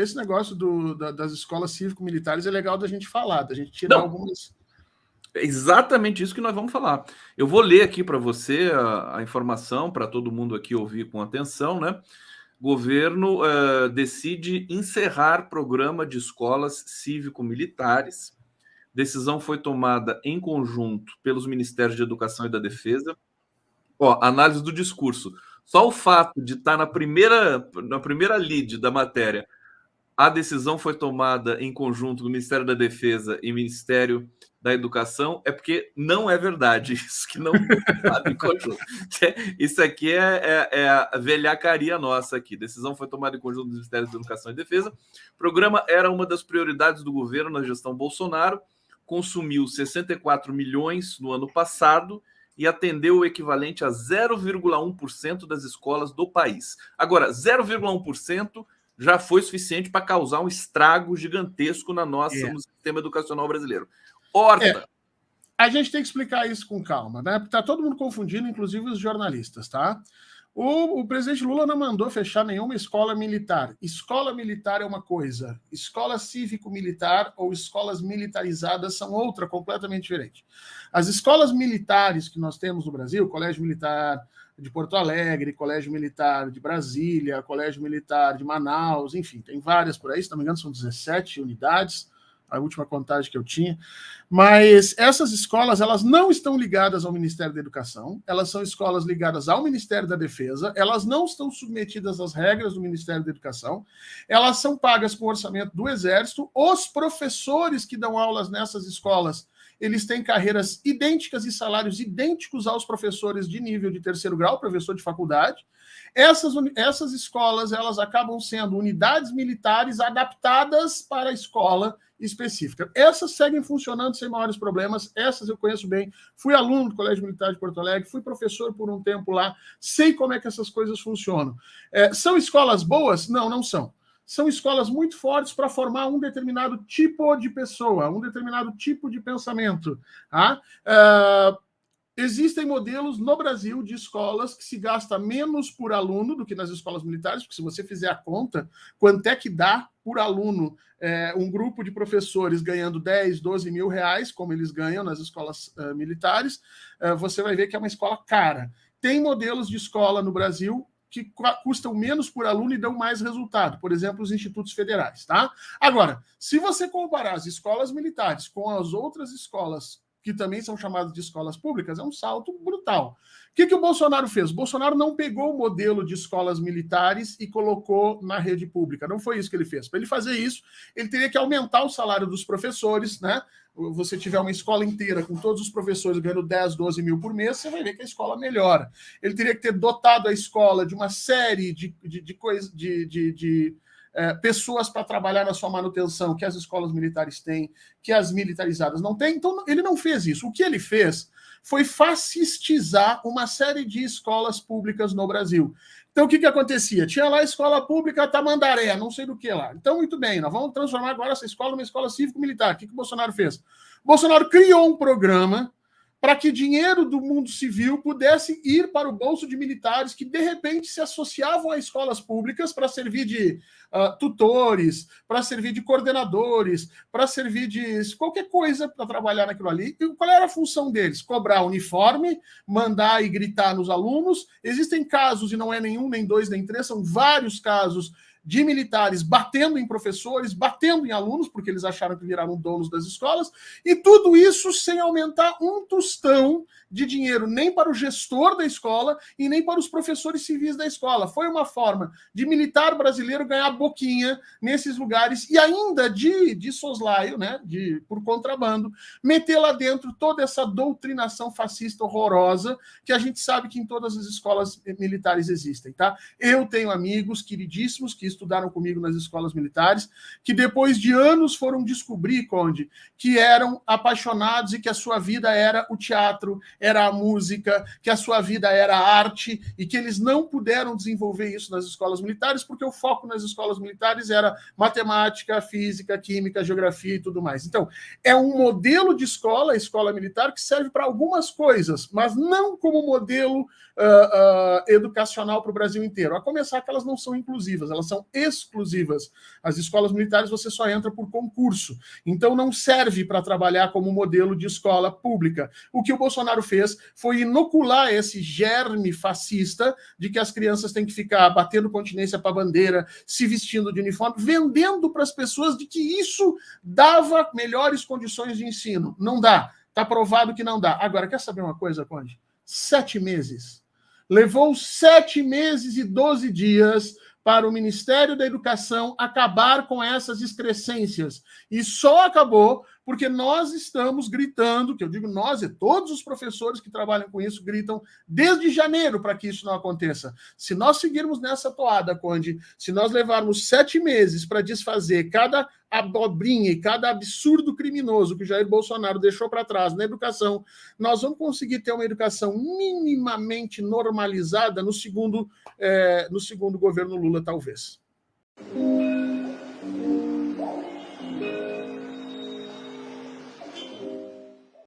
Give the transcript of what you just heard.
esse negócio das escolas cívico-militares é legal da gente falar, da gente tirar algumas... É exatamente isso que nós vamos falar. Eu vou ler aqui para você a informação, para todo mundo aqui ouvir com atenção, né? Governo decide encerrar programa de escolas cívico-militares. Decisão foi tomada em conjunto pelos Ministérios de Educação e da Defesa. Análise do discurso. Só o fato de estar na primeira lead da matéria, a decisão foi tomada em conjunto do Ministério da Defesa e Ministério da Educação, é porque não é verdade isso, que não foi tomado em conjunto. Isso aqui é a velhacaria nossa aqui. Decisão foi tomada em conjunto dos Ministérios da Educação e Defesa. O programa era uma das prioridades do governo na gestão Bolsonaro, consumiu 64 milhões no ano passado e atendeu o equivalente a 0,1% das escolas do país. Agora, 0,1% já foi suficiente para causar um estrago gigantesco no sistema educacional brasileiro. Horta. A gente tem que explicar isso com calma, né? Porque está todo mundo confundindo, inclusive os jornalistas, tá? O presidente Lula não mandou fechar nenhuma escola militar. Escola militar é uma coisa, escola cívico-militar ou escolas militarizadas são outra, completamente diferente. As escolas militares que nós temos no Brasil, Colégio Militar de Porto Alegre, Colégio Militar de Brasília, Colégio Militar de Manaus, enfim, tem várias por aí, se não me engano são 17 unidades, a última contagem que eu tinha, mas essas escolas, elas não estão ligadas ao Ministério da Educação, elas são escolas ligadas ao Ministério da Defesa, elas não estão submetidas às regras do Ministério da Educação, elas são pagas com o orçamento do Exército, os professores que dão aulas nessas escolas, eles têm carreiras idênticas e salários idênticos aos professores de nível de terceiro grau, professor de faculdade. Essas escolas, elas acabam sendo unidades militares adaptadas para a escola específica. Essas seguem funcionando sem maiores problemas, essas eu conheço bem. Fui aluno do Colégio Militar de Porto Alegre, fui professor por um tempo lá, sei como é que essas coisas funcionam. São escolas boas? Não, não são. São escolas muito fortes para formar um determinado tipo de pessoa, um determinado tipo de pensamento. Tá? Existem modelos no Brasil de escolas que se gasta menos por aluno do que nas escolas militares, porque se você fizer a conta, quanto é que dá por aluno um grupo de professores ganhando 10, 12 mil reais, como eles ganham nas escolas militares, você vai ver que é uma escola cara. Tem modelos de escola no Brasil que custam menos por aluno e dão mais resultado. Por exemplo, os institutos federais. Tá? Agora, se você comparar as escolas militares com as outras escolas que também são chamadas de escolas públicas, é um salto brutal. O que o Bolsonaro fez? O Bolsonaro não pegou o modelo de escolas militares e colocou na rede pública. Não foi isso que ele fez. Para ele fazer isso, ele teria que aumentar o salário dos professores, né? Você tiver uma escola inteira com todos os professores ganhando 10, 12 mil por mês, você vai ver que a escola melhora. Ele teria que ter dotado a escola de uma série de coisas, pessoas para trabalhar na sua manutenção que as escolas militares têm, que as militarizadas não têm. Então, ele não fez isso. O que ele fez foi fascistizar uma série de escolas públicas no Brasil. Então, o que acontecia? Tinha lá a escola pública Tamandaré, não sei do que lá. Então, muito bem, nós vamos transformar agora essa escola numa escola cívico-militar. O que o Bolsonaro fez? O Bolsonaro criou um programa para que dinheiro do mundo civil pudesse ir para o bolso de militares que, de repente, se associavam a escolas públicas para servir de tutores, para servir de coordenadores, para servir de qualquer coisa para trabalhar naquilo ali. E qual era a função deles? Cobrar uniforme, mandar e gritar nos alunos. Existem casos, e não é nenhum, nem dois, nem três, são vários casos de militares batendo em professores, batendo em alunos, porque eles acharam que viraram donos das escolas, e tudo isso sem aumentar um tostão de dinheiro nem para o gestor da escola e nem para os professores civis da escola. Foi uma forma de militar brasileiro ganhar boquinha nesses lugares e ainda de soslaio, né, por contrabando, meter lá dentro toda essa doutrinação fascista horrorosa que a gente sabe que em todas as escolas militares existem, tá? Eu tenho amigos queridíssimos que estudaram comigo nas escolas militares, que depois de anos foram descobrir, Conde, que eram apaixonados e que a sua vida era o teatro, era a música, que a sua vida era a arte e que eles não puderam desenvolver isso nas escolas militares porque o foco nas escolas militares era matemática, física, química, geografia e tudo mais. Então, é um modelo de escola, a escola militar, que serve para algumas coisas, mas não como modelo educacional para o Brasil inteiro. A começar que elas não são inclusivas, elas são são exclusivas. As escolas militares você só entra por concurso. Então não serve para trabalhar como modelo de escola pública. O que o Bolsonaro fez foi inocular esse germe fascista de que as crianças têm que ficar batendo continência para a bandeira, se vestindo de uniforme, vendendo para as pessoas de que isso dava melhores condições de ensino. Não dá. Está provado que não dá. Agora, quer saber uma coisa, Conde? 7 meses. Levou 7 meses e 12 dias para o Ministério da Educação acabar com essas excrescências. E só acabou porque nós estamos gritando, que eu digo nós, todos os professores que trabalham com isso gritam desde janeiro para que isso não aconteça. Se nós seguirmos nessa toada, Conde, se nós levarmos 7 meses para desfazer cada abobrinha e cada absurdo criminoso que Jair Bolsonaro deixou para trás na educação, nós vamos conseguir ter uma educação minimamente normalizada no segundo governo Lula, talvez.